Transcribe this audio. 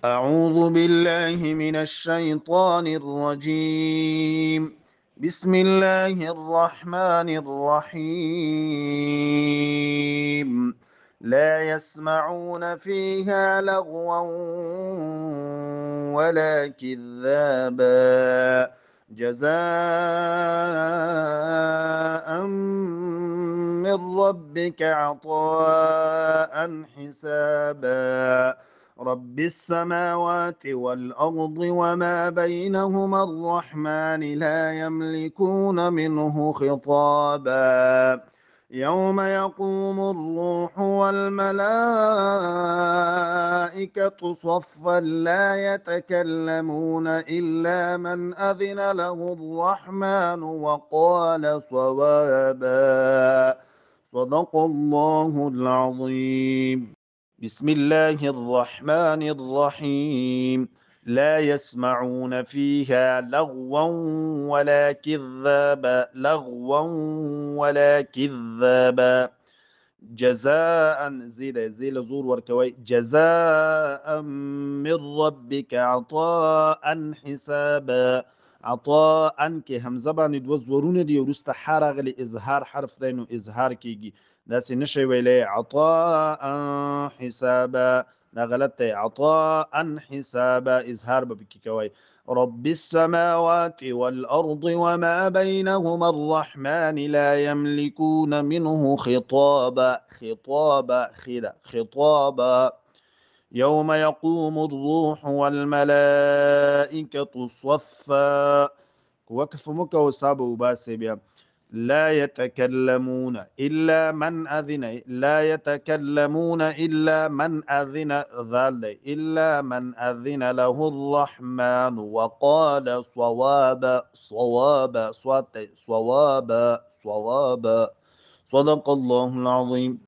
أعوذ بالله من الشيطان الرجيم. بسم الله الرحمن الرحيم. لا يسمعون فيها لغوا ولا كذابا. جزاء من ربك عطاء حسابا. رب السماوات والأرض وما بينهما الرحمن لا يملكون منه خطابا. يوم يقوم الروح والملائكة صفا لا يتكلمون إلا من أذن له الرحمن وقال صوابا. صدق الله العظيم. بسم الله الرحمن الرحيم. لا يسمعون فيها لغوا ولا كذابا. لغوا ولا كذابا. جزاء زيل زور وركوي. جزاء من ربك عطاء حسابا. عطاء كي همزه باندې دوه زورونه دي ورسته حرغ اظهار حرف دینو اظهار کیږي. دا سې نشي ویلې عطاء حسابا. دا غلط دی. عطاء حسابا اظهار به کی کوي. رب السماوات والأرض وما بينهما الرحمن لا يملكون منه خطابا. خطابا خطابا. يوم يقوم الروح والملائكة صفا. وقف مكة وصاب باسبيا. لا يتكلمون إلا من أذن. لا يتكلمون إلا من أذن. ذال إلا من أذن له الرحمن وقال صوابا. صوابا صوابا صوابا. صدق الله العظيم.